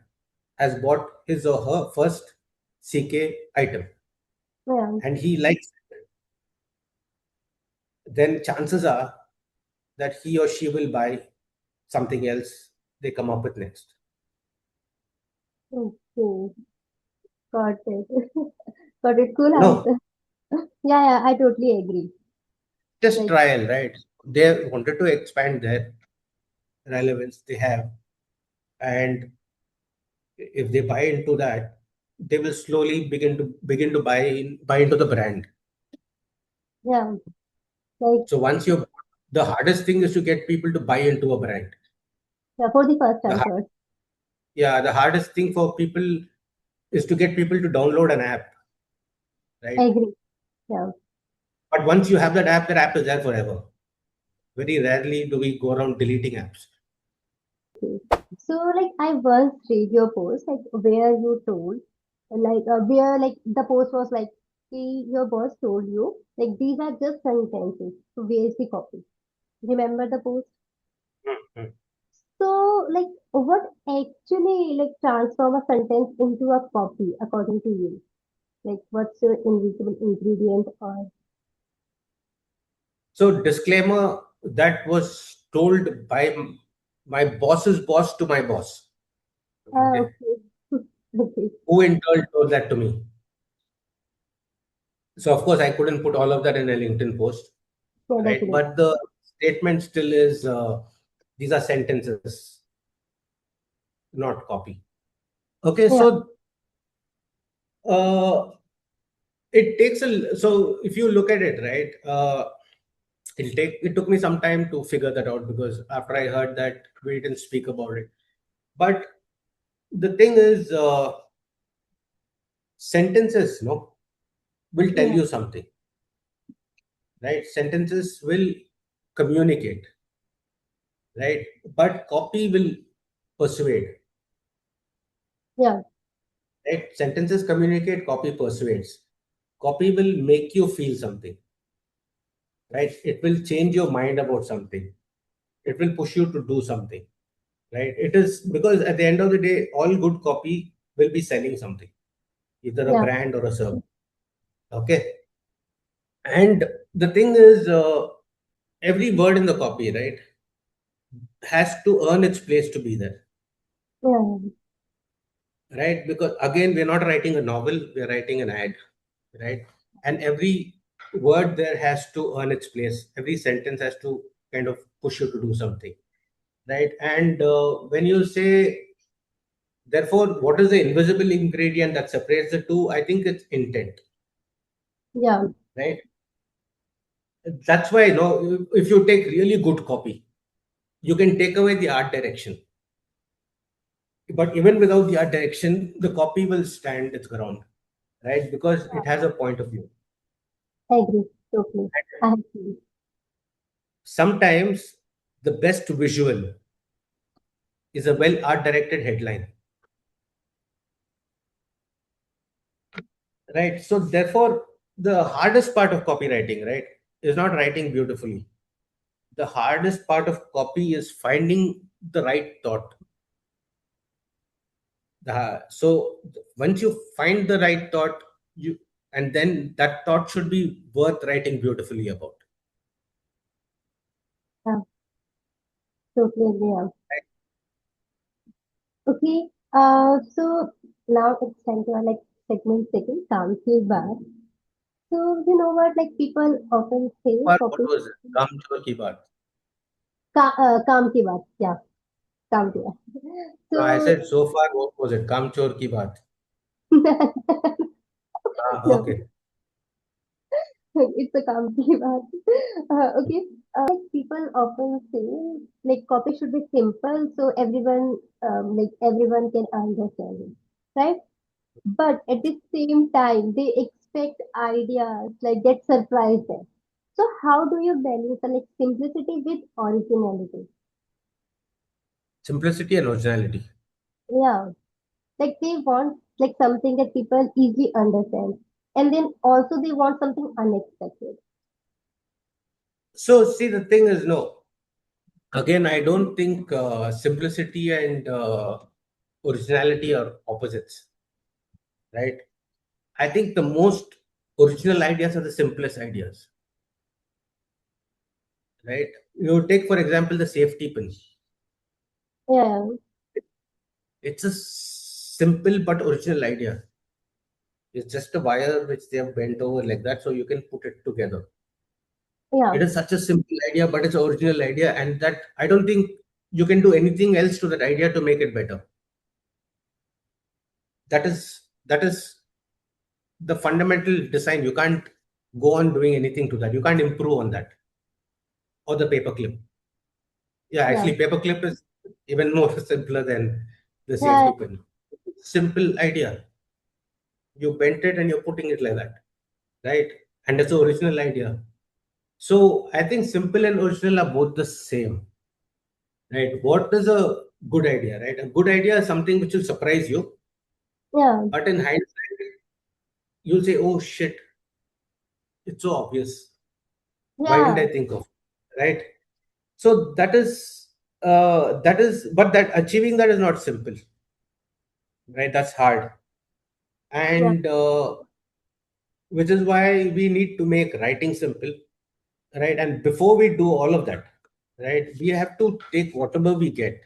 has bought his or her first CK item, yeah. and he likes it. Then chances are that he or she will buy something else they come up with next. Okay, got it. Got it. Cool No, answer. Yeah, yeah, I totally agree. just Like, trial, right? They wanted to expand their relevance they have, and if they buy into that, they will slowly begin to buy into the brand. yeah, like, So once you The hardest thing is to get people to buy into a brand. Yeah, for the first The time hard, first. yeah, the hardest thing for people is to get people to download an app, I right? agree. Yeah. But once you have that app is there forever. Very rarely do we go around deleting apps. Okay. So like I once read your post like where you told where like the post was like your boss told you like these are just sentences. So where's the copy? Remember the post? Mhm. So like what actually like transform a sentence into a copy according to you? Like what's your invisible ingredient or So, disclaimer, that was told by my boss's boss to my boss. Okay. okay. Okay. Who in turn told that to me. So, of course, I couldn't put all of that in a LinkedIn post, Yeah, right? definitely. But the statement still is these are sentences, not copy. Okay. Yeah, So, uh, it takes so if you look at it, right? It took me some time to figure that out because after I heard that we didn't speak about it. But the thing is, sentences, no, will tell yeah, you something, right? Sentences will communicate, right? But copy will persuade, yeah, right? Sentences communicate, copy persuades. Copy will make you feel something, right? It will change your mind about something. It will push you to do something, right? It is because at the end of the day, all good copy will be selling something, either a yeah, brand or a service. Okay. And the thing is, every word in the copy, right, has to earn its place to be there, yeah, right? Because again, we're not writing a novel, we're writing an ad, right? And every word there has to earn its place. Every sentence has to kind of push you to do something, right? And when you say, therefore, what is the invisible ingredient that separates the two? I think it's intent, yeah, right? That's why, you know, if you take really good copy, you can take away the art direction. But even without the art direction, the copy will stand its ground, right? Because it has a point of view. I agree. Totally. I agree. Sometimes the best visual is a well art directed headline, right? So, therefore, the hardest part of copywriting, right, is not writing beautifully. The hardest part of copy is finding the right thought. So, once you find the right thought, you and then that thought should be worth writing beautifully about. Yeah, totally agree. Yeah. Right? Okay. So now it's time to our like segment second, काम के बाद. So you know what? Like people often say, Or what copy. was it? Kamchor ki baat. काम की बात. Yeah, काम की बात. No, I So said so far, what was it? Kamchor ki baat. Ah, no, okay. it's a काम की बात. Okay. Like people often say, like copy should be simple, so everyone can understand it, right? But at the same time, they expect ideas like that surprise them. So how do you balance the like simplicity with originality? Simplicity and originality. Yeah, like they want like something that people easily understand, and then also they want something unexpected. So, see, the thing is, no. Again, I don't think simplicity and originality are opposites, right? I think the most original ideas are the simplest ideas, right? You take, for example, the safety pin. Yeah, It's a simple but original idea. It's just a wire which they have bent over like that, so you can put it together. yeah, It is such a simple idea, but it's an original idea, and that I don't think you can do anything else to that idea to make it better. That is the fundamental design. You can't go on doing anything to that. You can't improve on that. or the paperclip. Yeah, Yeah. actually, paperclip is even more simpler than the Yeah. safety pin. Simple idea. You bent it and you're putting it like that, right? And it's the original idea. So I think simple and original are both the same, right? What is a good idea, right? A good idea is something which will surprise you, Yeah. but in hindsight, you'll say, "Oh shit, it's so obvious. Why didn't Yeah. I think of it?" Right? So that is, but that achieving that is not simple, right? That's hard, Yeah. and which is why we need to make writing simple, right? And before we do all of that, right, we have to take whatever we get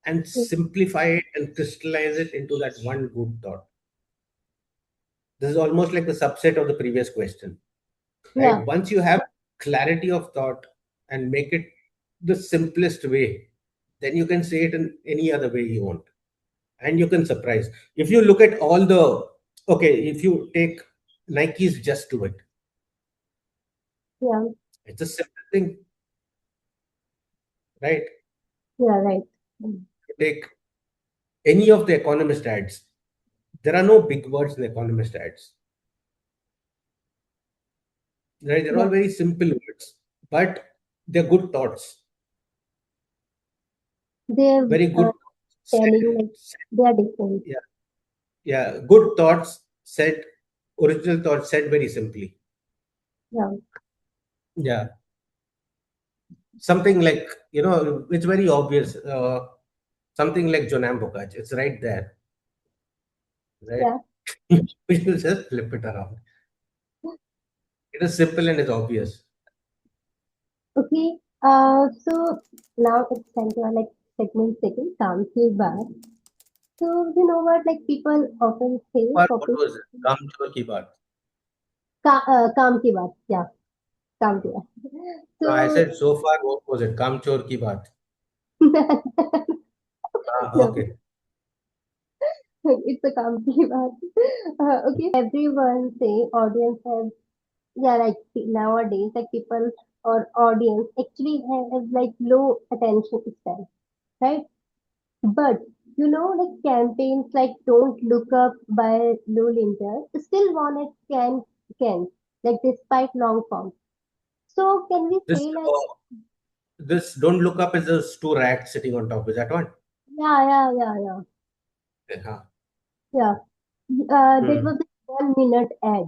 and simplify it and crystallize it into that one good thought. This is almost like the subset of the previous question, Yeah. right? Once you have clarity of thought and make it the simplest way, then you can say it in any other way you want, and you can surprise. If you look at all the, okay, if you take Nike's Just Do It, Yeah. it's a simple thing, right? Yeah. Right. Mm. You take any of the Economist ads, there are no big words in Economist ads, right? They're Yeah. all very simple words, but they're good thoughts, They're very good said, telling like said, they are different. yeah, yeah, good thoughts said, original thoughts said very simply. Yeah. Yeah, something like, it's very obvious. Something like Janam Bocaj, it's right there, right? Yeah. We should just flip it around. It is simple and it's obvious. Okay. So now it's time to our like segment second, calm feel bad. So you know what? Like people often say, Or what copy, was it? Kamchor ki baat. काम की बात. Yeah, काम की बात. No, So I said so far, what was it? Kamchor ki baat. no, Okay. it's a काम की बात. Okay, everyone say audience has, yeah, like nowadays like people or audience actually have like low attention span, right? But you know, like campaigns like "Don't Look Up" by Lou Linter still won at can like despite long form. So can we This say like uh, this don't look up is those two rats sitting on top. Is that one? yeah. Yeah. Yeah. That Hmm. was like 1 minute ad,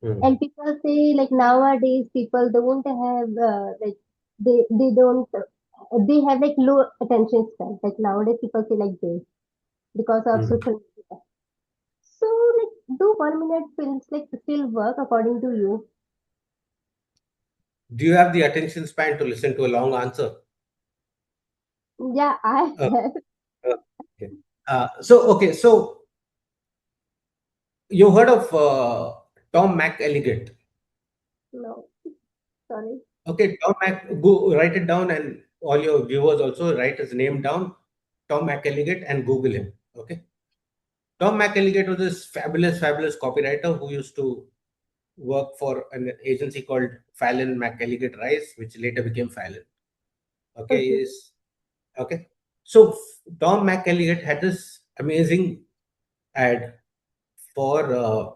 Hmm. and people say like nowadays people don't have like they don't they have like low attention span. Like nowadays people say like this because of Hmm. social media. So like do 1 minute films like still work according to you? Do you have the attention span to listen to a long answer? Yeah, I Uh, have. okay. So you heard of Tom McElligott? No, sorry. Okay, Tom go write it down, and all your viewers also write his name down, Tom McElligott, and Google him. Okay, Tom McElligott was this fabulous copywriter who used to work for an agency called Fallon McElligott Rice, which later became Fallon. Okay, Okay. is okay. So Tom McElligott had this amazing ad for uh,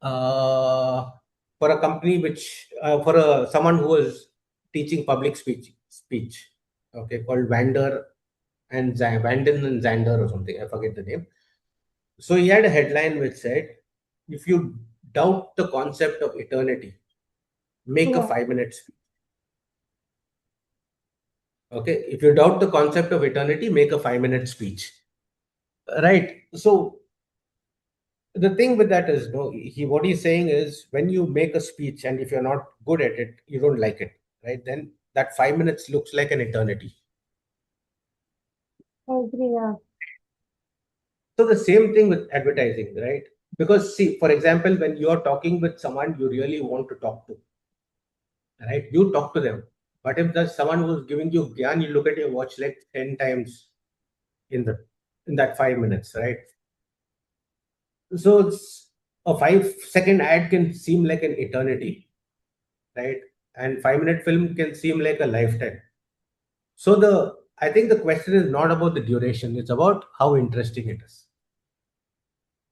uh, for a company which for someone who was teaching public speech. Okay, called Vanden and Zander or something. I forget the name. So he had a headline which said, "If you doubt the concept of eternity, make a Yeah. 5 minute speech." Okay, if you doubt the concept of eternity, make a 5 minute speech. Right. So the thing with that is, no, he what he's saying is when you make a speech and if you're not good at it, you don't like it, right? Then that 5 minutes looks like an eternity. I agree. Yeah. So the same thing with advertising, right? Because see, for example, when you're talking with someone you really want to talk to, right? You talk to them. But if there's someone who's giving you gyan, you look at your watch like 10 times in the in that 5 minutes, right? So it's a 5 second ad can seem like an eternity, right? and 5-minute film can seem like a lifetime. So I think the question is not about the duration; it's about how interesting it is,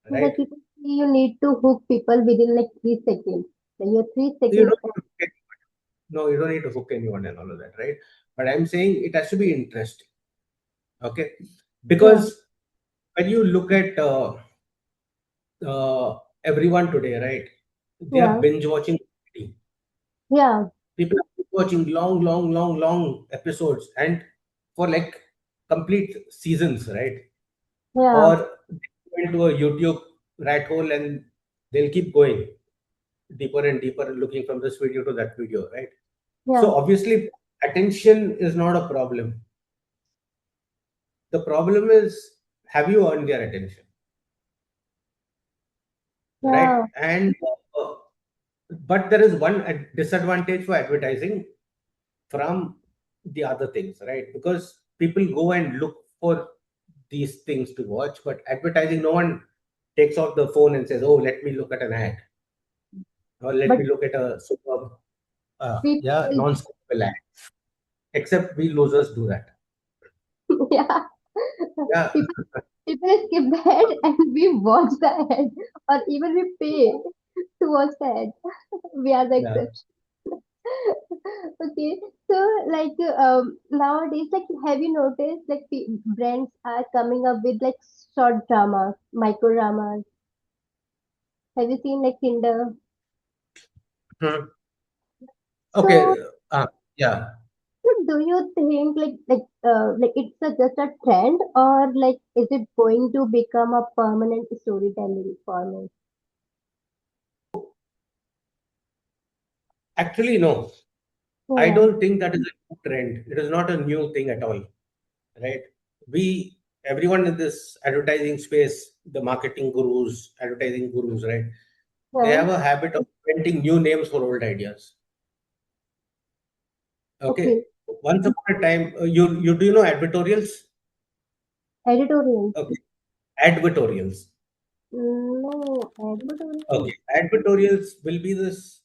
Like right? you need to hook people within like 3 seconds. Like your three You seconds. don't need to hook no, you don't need to hook anyone and all of that, right? But I'm saying it has to be interesting, okay? Yeah, Because when you look at everyone today, right? They are yeah, binge watching TV. yeah, People are binge watching long, long, long, long episodes and for like complete seasons, right? yeah, Or they go into a YouTube rat hole and they'll keep going deeper and deeper, looking from this video to that video, right? yeah, So obviously, attention is not a problem. The problem is, have you earned their attention, right? yeah. And but there is one disadvantage for advertising from the other things, right? Because people go and look for these things to watch, but advertising, no one takes off the phone and says, "Oh, let me look at an ad, or let But me look at a superb, people yeah, will, non-skippable ad." Except we losers do that. yeah, Yeah, people people skip the ad and we watch the ad, or even we pay to watch the ad. We are the yeah. exception. Okay, so like nowadays, like have you noticed like brands are coming up with like short dramas, micro dramas? Have you seen like Tinder? Hmm. So, Okay. Yeah. do you think like it's just a trend, or like is it going to become a permanent storytelling format? Actually, no. I Yeah, don't think that is a new trend. It is not a new thing at all, right? We, everyone in this advertising space, the marketing gurus, advertising gurus, right? They right. have a habit of inventing new names for old ideas. Okay, Okay. Once upon a time, you do you know advertorials? editorial. Okay. Advertorials. No, editorial. Okay. Advertorials will be this.